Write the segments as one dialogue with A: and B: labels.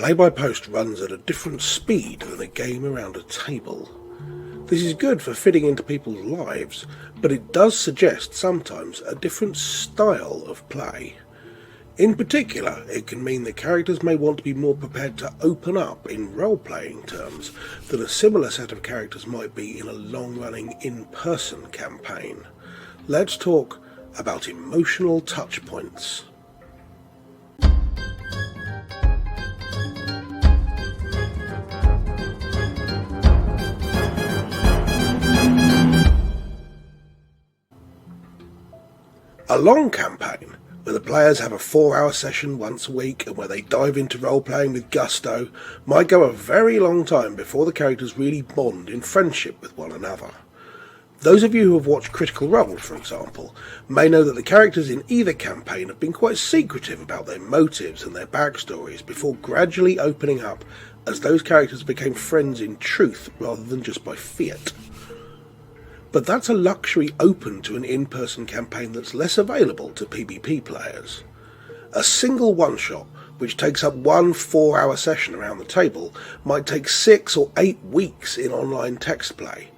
A: Play-by-post runs at a different speed than a game around a table. This is good for fitting into people's lives, but it does suggest sometimes a different style of play. In particular, it can mean that characters may want to be more prepared to open up in role-playing terms than a similar set of characters might be in a long-running in-person campaign. Let's talk about emotional touchpoints. A long campaign, where the players have a 4-hour session once a week and where they dive into role-playing with gusto, might go a very long time before the characters really bond in friendship with one another. Those of you who have watched Critical Role, for example, may know that the characters in either campaign have been quite secretive about their motives and their backstories before gradually opening up as those characters became friends in truth rather than just by fiat. But that's a luxury open to an in-person campaign that's less available to PBP players. A single one-shot, which takes up one 4-hour session around the table, might take 6 or 8 weeks in online text play.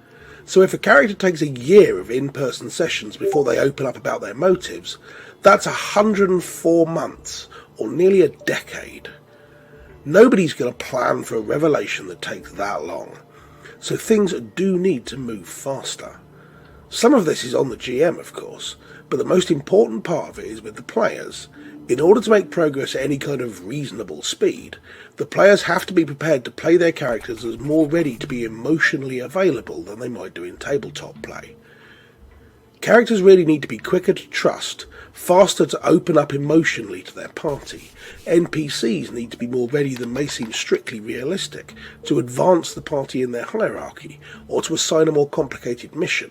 A: So if a character takes a year of in-person sessions before they open up about their motives, that's 104 months, or nearly a decade. Nobody's going to plan for a revelation that takes that long, so things do need to move faster. Some of this is on the GM, of course, but the most important part of it is with the players. In order to make progress at any kind of reasonable speed, the players have to be prepared to play their characters as more ready to be emotionally available than they might do in tabletop play. Characters really need to be quicker to trust, faster to open up emotionally to their party. NPCs need to be more ready than may seem strictly realistic to advance the party in their hierarchy, or to assign a more complicated mission.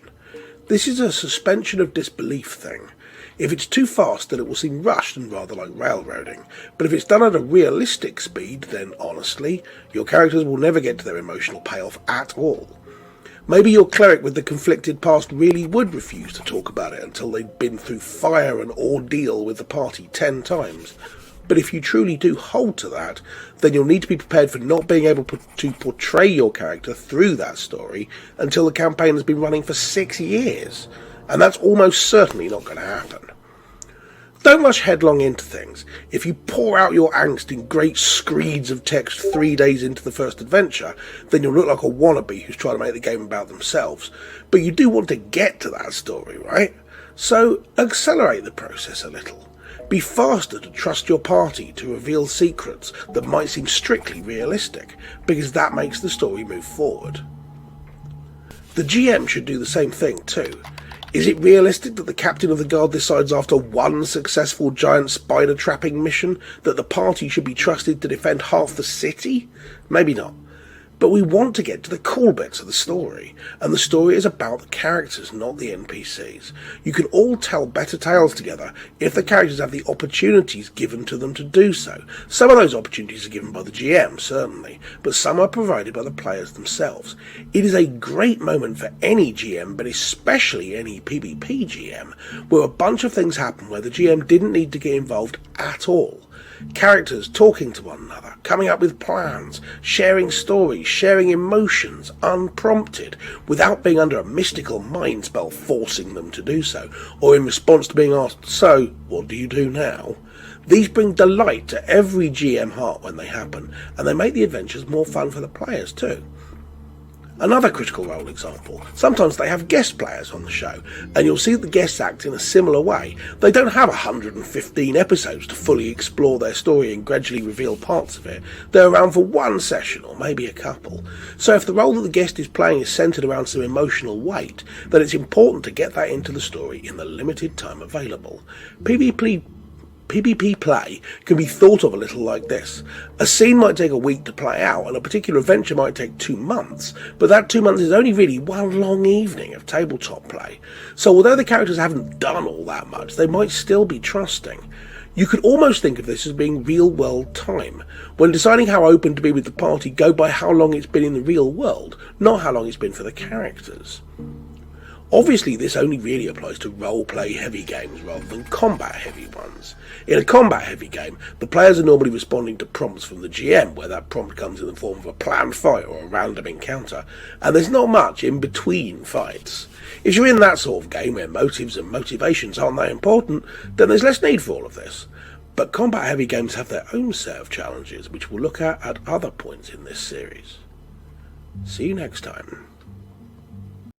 A: This is a suspension of disbelief thing. If it's too fast, then it will seem rushed and rather like railroading. But if it's done at a realistic speed, then honestly, your characters will never get to their emotional payoff at all. Maybe your cleric with the conflicted past really would refuse to talk about it until they'd been through fire and ordeal with the party 10 times. But if you truly do hold to that, then you'll need to be prepared for not being able to portray your character through that story until the campaign has been running for 6 years. And that's almost certainly not going to happen. Don't rush headlong into things. If you pour out your angst in great screeds of text 3 days into the first adventure, then you'll look like a wannabe who's trying to make the game about themselves. But you do want to get to that story, right? So accelerate the process a little. Be faster to trust your party to reveal secrets that might seem strictly realistic, because that makes the story move forward. The GM should do the same thing too. Is it realistic that the captain of the guard decides after one successful giant spider trapping mission that the party should be trusted to defend half the city? Maybe not. But we want to get to the cool bits of the story, and the story is about the characters, not the NPCs. You can all tell better tales together if the characters have the opportunities given to them to do so. Some of those opportunities are given by the GM, certainly, but some are provided by the players themselves. It is a great moment for any GM, but especially any PBP GM, where a bunch of things happen where the GM didn't need to get involved at all. Characters talking to one another, coming up with plans, sharing stories, sharing emotions, unprompted, without being under a mystical mind spell forcing them to do so, or in response to being asked, "So, what do you do now?" These bring delight to every GM heart when they happen, and they make the adventures more fun for the players too. Another Critical Role example, sometimes they have guest players on the show, and you'll see the guests act in a similar way. They don't have 115 episodes to fully explore their story and gradually reveal parts of it. They're around for one session, or maybe a couple. So if the role that the guest is playing is centred around some emotional weight, then it's important to get that into the story in the limited time available. PBP play can be thought of a little like this. A scene might take a week to play out, and a particular adventure might take 2 months, but that 2 months is only really one long evening of tabletop play. So although the characters haven't done all that much, they might still be trusting. You could almost think of this as being real-world time. When deciding how open to be with the party, go by how long it's been in the real world, not how long it's been for the characters. Obviously, this only really applies to role-play heavy games rather than combat-heavy ones. In a combat-heavy game, the players are normally responding to prompts from the GM, where that prompt comes in the form of a planned fight or a random encounter, and there's not much in between fights. If you're in that sort of game where motives and motivations aren't that important, then there's less need for all of this. But combat-heavy games have their own set of challenges, which we'll look at other points in this series. See you next time.